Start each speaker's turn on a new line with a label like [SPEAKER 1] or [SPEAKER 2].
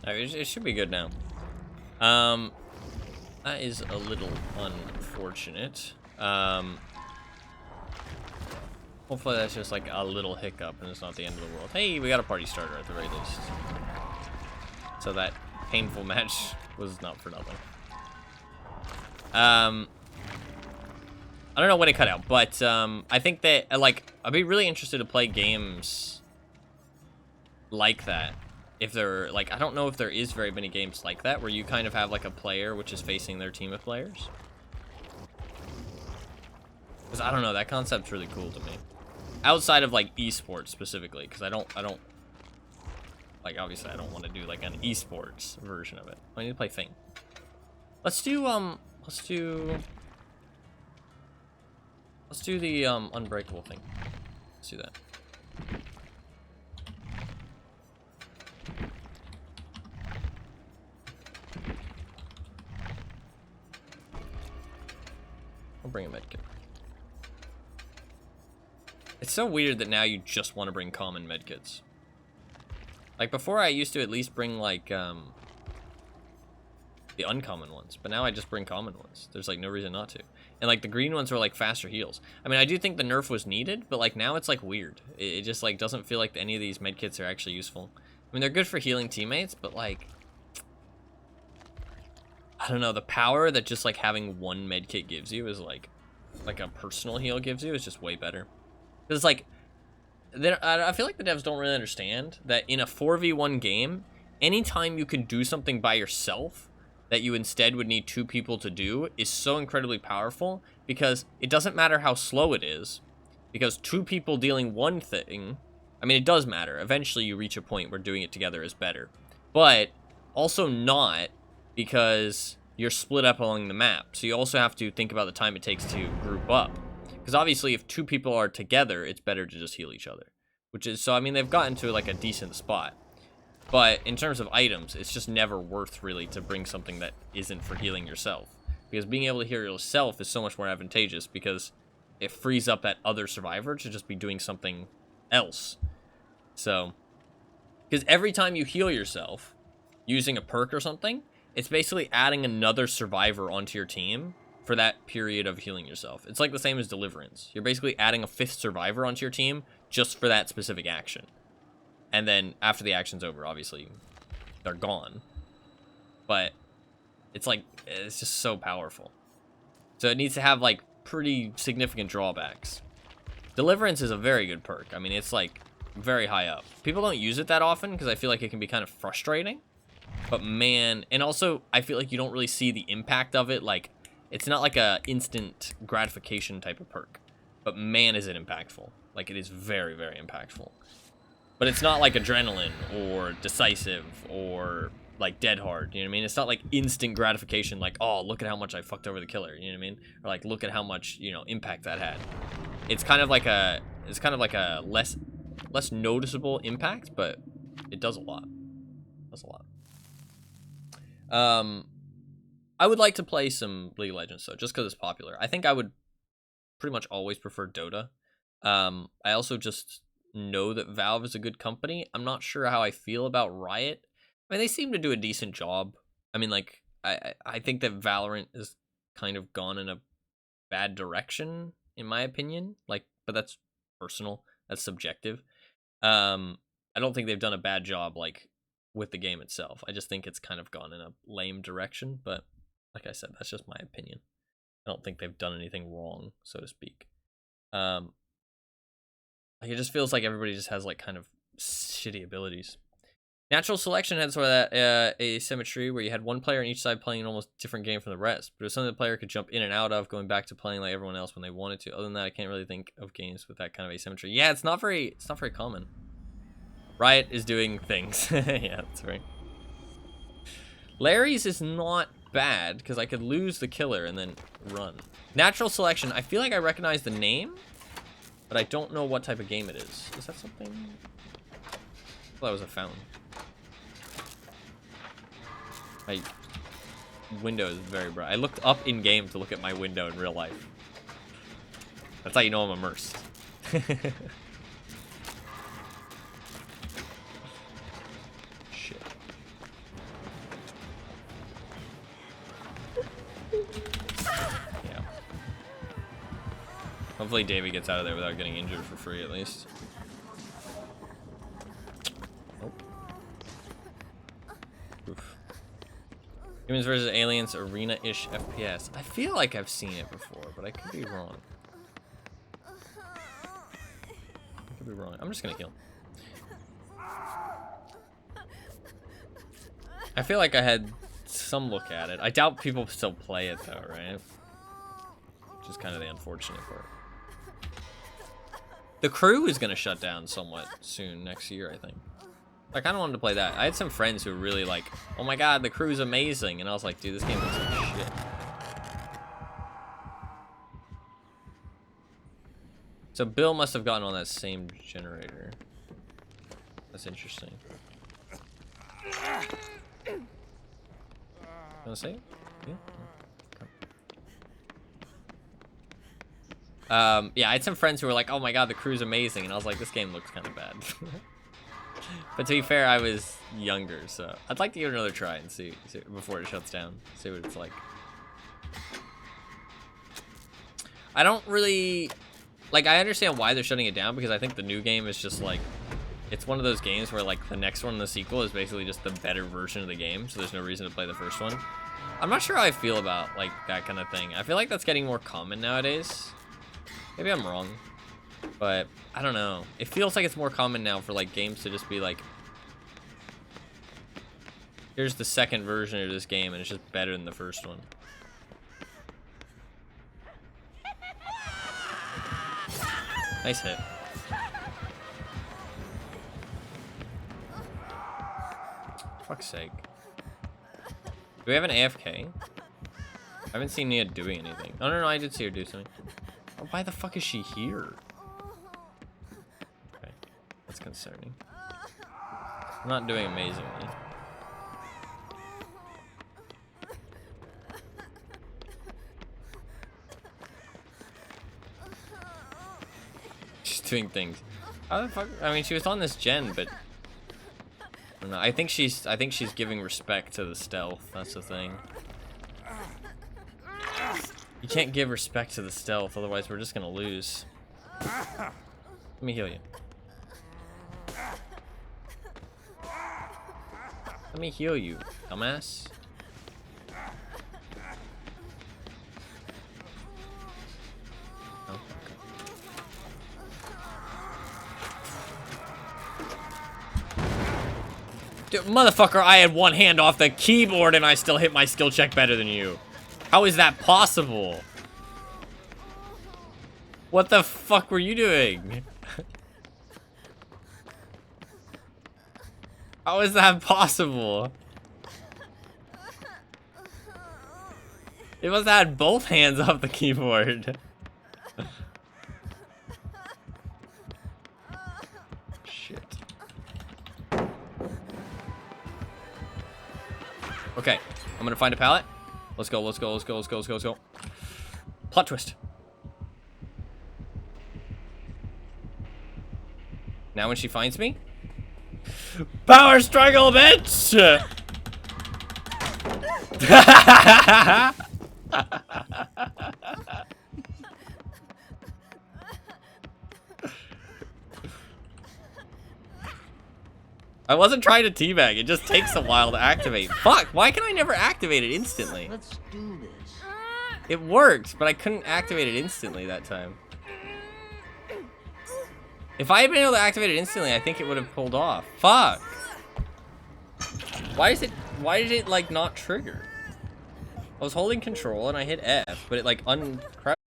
[SPEAKER 1] Alright, it should be good now. That is a little unfortunate. Hopefully that's just like a little hiccup and it's not the end of the world. Hey, we got a party starter at the very least. So that painful match was not for nothing. I don't know when it cut out, but I think that like I'd be really interested to play games like that. If there, like, I don't know if there is very many games like that where you kind of have like a player which is facing their team of players. Because I don't know, that concept's really cool to me. Outside of like esports specifically, because I don't like, obviously I don't want to do like an esports version of it. I need to play Thing. Let's do the Unbreakable thing. Let's do that. I'll bring a medkit. It's so weird that now you just want to bring common medkits. Like before I used to at least bring like the uncommon ones, but now I just bring common ones. There's like no reason not to. And like the green ones are like faster heals. I mean, I do think the nerf was needed, but like now it's like weird. It just like doesn't feel like any of these medkits are actually useful. I mean, they're good for healing teammates, but like, I don't know, the power that just like having one medkit gives you is like a personal heal gives you is just way better. Because like, I feel like the devs don't really understand that in a 4v1 game, anytime you can do something by yourself that you instead would need two people to do is so incredibly powerful, because it doesn't matter how slow it is, because two people dealing one thing, I mean, it does matter. Eventually you reach a point where doing it together is better, but also not, because you're split up along the map. So you also have to think about the time it takes to group up. Because obviously if two people are together, it's better to just heal each other. Which is, so I mean, they've gotten to like a decent spot. But in terms of items, it's just never worth really to bring something that isn't for healing yourself. Because being able to heal yourself is so much more advantageous, because it frees up that other survivor to just be doing something else. So, because every time you heal yourself using a perk or something, it's basically adding another survivor onto your team for that period of healing yourself. It's like the same as Deliverance. You're basically adding a 5th survivor onto your team just for that specific action. And then after the action's over, obviously, they're gone. But it's like, it's just so powerful. So it needs to have like pretty significant drawbacks. Deliverance is a very good perk. I mean, it's like very high up. People don't use it that often because I feel like it can be kind of frustrating. But man, and also I feel like you don't really see the impact of it. Like, it's not like a instant gratification type of perk. But man, is it impactful. Like, it is very, very impactful. But it's not like Adrenaline or Decisive or like Dead Hard, you know what I mean? It's not like instant gratification, like, oh, look at how much I fucked over the killer, you know what I mean? Or like, look at how much, you know, impact that had. It's kind of like a less noticeable impact, but it does a lot. It does a lot. I would like to play some League of Legends though, just because it's popular. I think I would pretty much always prefer Dota. I also just know that Valve is a good company. I'm not sure how I feel about Riot. I mean, they seem to do a decent job. I mean, like, I think that Valorant has kind of gone in a bad direction, in my opinion. Like, but that's personal. That's subjective. I don't think they've done a bad job, like, with the game itself. I just think it's kind of gone in a lame direction. But like I said, that's just my opinion. I don't think they've done anything wrong, so to speak. Like, it just feels like everybody just has like kind of shitty abilities. Natural selection had sort of that asymmetry where you had one player on each side playing an almost different game from the rest, but it was something the player could jump in and out of, going back to playing like everyone else when they wanted to. Other than that, I can't really think of games with that kind of asymmetry. Yeah, it's not very common. Riot is doing things. Yeah, that's right. Larry's is not bad because I could lose the killer and then run. Natural selection, I feel like I recognize the name, but I don't know what type of game it is. Is that something? I thought that was a fountain. My window is very bright. I looked up in game to look at my window in real life. That's how you know I'm immersed. Shit. Hopefully David gets out of there without getting injured for free, at least. Oh. Oof. Humans vs. Aliens arena-ish FPS. I feel like I've seen it before, but I could be wrong. I could be wrong. I'm just gonna heal. I feel like I had some look at it. I doubt people still play it though, right? Which is kind of the unfortunate part. The Crew is gonna shut down somewhat soon next year, I think. I kind of wanted to play that. I had some friends who were really like, "Oh my god, The Crew's amazing," and I was like, "Dude, this game looks like shit." So Bill must have gotten on that same generator. That's interesting. Wanna say it? Yeah. Yeah, I had some friends who were like, "Oh my god, The Crew's amazing," and I was like, "This game looks kind of bad." But to be fair, I was younger, so I'd like to give it another try and see before it shuts down. See what it's like. I don't really like. I understand why they're shutting it down because I think the new game is just like, it's one of those games where like the next one, the sequel, is basically just the better version of the game. So there's no reason to play the first one. I'm not sure how I feel about like that kind of thing. I feel like that's getting more common nowadays. Maybe I'm wrong, but I don't know. It feels like it's more common now for like games to just be like, here's the second version of this game and it's just better than the first one. Nice hit. Fuck's sake. Do we have an AFK? I haven't seen Nia doing anything. Oh, no, I did see her do something. Oh, why the fuck is she here? Okay, that's concerning. I'm not doing amazingly. She's doing things. How the fuck? I mean, she was on this gen, but I don't know. I think she's giving respect to the stealth. That's the thing. You can't give respect to the stealth, otherwise we're just gonna lose. Let me heal you. Let me heal you, dumbass. Oh, okay. Dude, motherfucker, I had one hand off the keyboard and I still hit my skill check better than you. How is that possible? What the fuck were you doing? How is that possible? It must have had both hands off the keyboard. Shit. Okay, I'm gonna find a pallet. Let's go, let's go, let's go, let's go, let's go, let's go. Plot twist. Now when she finds me, power struggle, bitch! I wasn't trying to teabag, it just takes a while to activate. Fuck, why can I never activate it instantly?
[SPEAKER 2] Let's do this.
[SPEAKER 1] It worked, but I couldn't activate it instantly that time. If I had been able to activate it instantly, I think it would have pulled off. Fuck. Why did it like not trigger? I was holding control and I hit F, but it like uncrowded.